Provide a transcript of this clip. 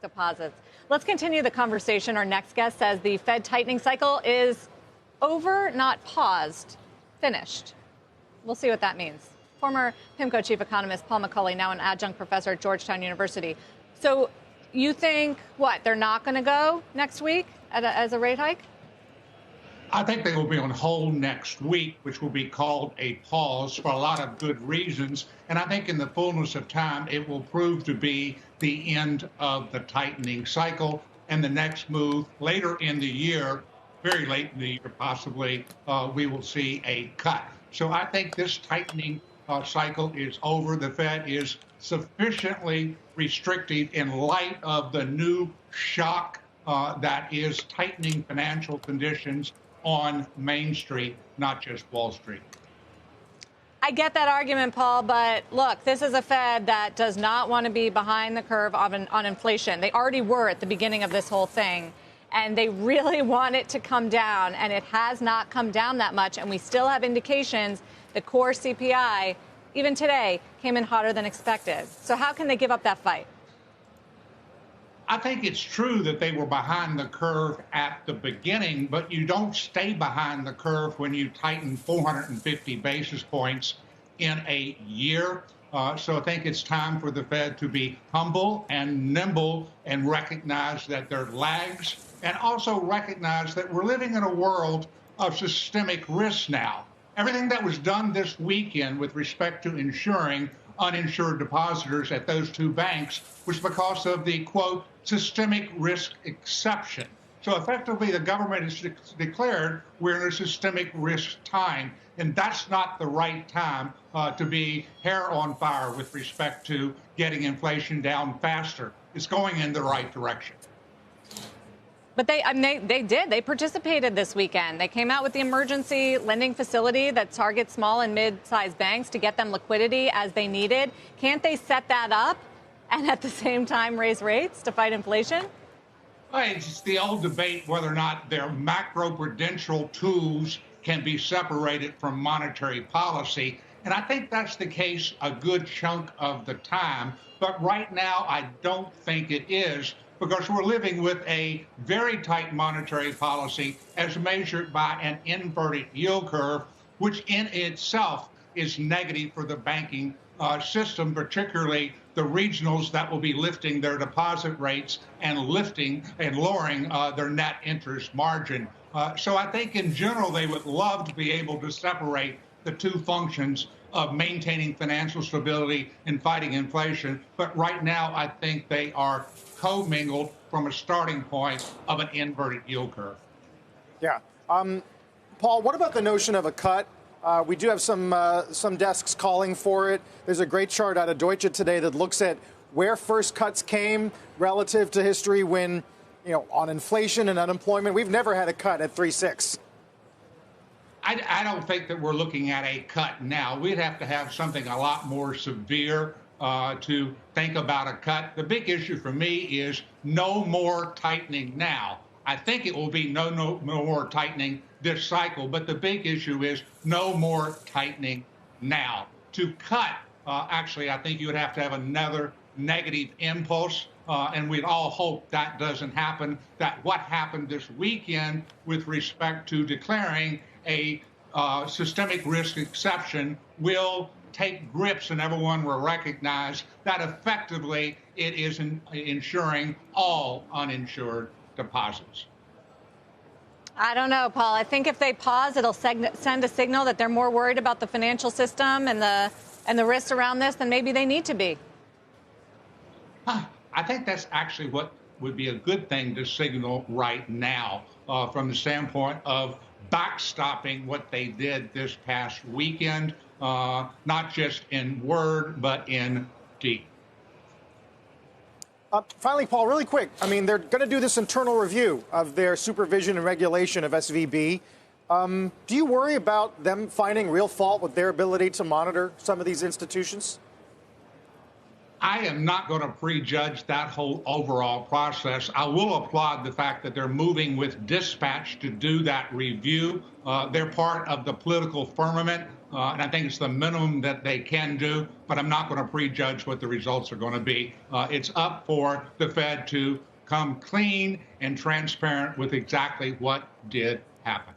deposits. Let's continue the conversation. Our next guest says the Fed tightening cycle is over, not paused, finished. We'll see what that means. Former PIMCO chief economist Paul McCulley, now an adjunct professor at Georgetown University. So you think, what, they're not going to go next week as a rate hike? I think they will be on hold next week, which will be called a pause for a lot of good reasons. And I think in the fullness of time, it will prove to be the end of the tightening cycle. And the next move later in the year, very late in the year possibly, we will see a cut. So I think this tightening cycle is over. The Fed is sufficiently restrictive in light of the new shock that is tightening financial conditions on Main Street, not just Wall Street. I get that argument, Paul, but look, this is a Fed that does not want to be behind the curve on inflation. They already were at the beginning of this whole thing, and they really want it to come down, and it has not come down that much, and we still have indications the core CPI, even today, came in hotter than expected. So how can they give up that fight? I think it's true that they were behind the curve at the beginning, but you don't stay behind the curve when you tighten 450 basis points in a year. So I think it's time for the Fed to be humble and nimble and recognize that there are lags, and also recognize that we're living in a world of systemic risk now. Everything that was done this weekend with respect to insuring uninsured depositors at those two banks was because of the, quote, systemic risk exception. So effectively, the government has declared we're in a systemic risk time, and that's not the right time to be hair on fire with respect to getting inflation down faster. It's going in the right direction. But they did. They participated this weekend. They came out with the emergency lending facility that targets small and mid-sized banks to get them liquidity as they needed. Can't they set that up and at the same time raise rates to fight inflation? Well, it's the old debate whether or not their macroprudential tools can be separated from monetary policy. And I think that's the case a good chunk of the time. But right now, I don't think it is, because we're living with a very tight monetary policy as measured by an inverted yield curve, which in itself is negative for the banking system, particularly the regionals that will be lifting their deposit rates and lowering their net interest margin. So I think in general, they would love to be able to separate the two functions of maintaining financial stability and fighting inflation. But right now, I think they are commingled from a starting point of an inverted yield curve. Yeah. Paul, what about the notion of a cut? We do have some desks calling for it. There's a great chart out of Deutsche today that looks at where first cuts came relative to history when, on inflation and unemployment. We've never had a cut at 3.6. I don't think that we're looking at a cut now. We'd have to have something a lot more severe to think about a cut. The big issue for me is no more tightening now. I think it will be no more tightening this cycle, but the big issue is no more tightening now. To cut, actually, I think you would have to have another negative impulse, and we'd all hope that doesn't happen. That what happened this weekend with respect to declaring a systemic risk exception will take grips, and everyone will recognize that effectively it is insuring all uninsured deposits. I don't know, Paul. I think if they pause, it'll send a signal that they're more worried about the financial system and the risks around this than maybe they need to be. I think that's actually what would be a good thing to signal right now from the standpoint of backstopping what they did this past weekend, not just in word, but in deed. Finally, Paul, really quick. I mean, they're going to do this internal review of their supervision and regulation of SVB. Do you worry about them finding real fault with their ability to monitor some of these institutions? I am not going to prejudge that whole overall process. I will applaud the fact that they're moving with dispatch to do that review. They're part of the political firmament and I think it's the minimum that they can do, but I'm not going to prejudge what the results are going to be. It's up for the Fed to come clean and transparent with exactly what did happen.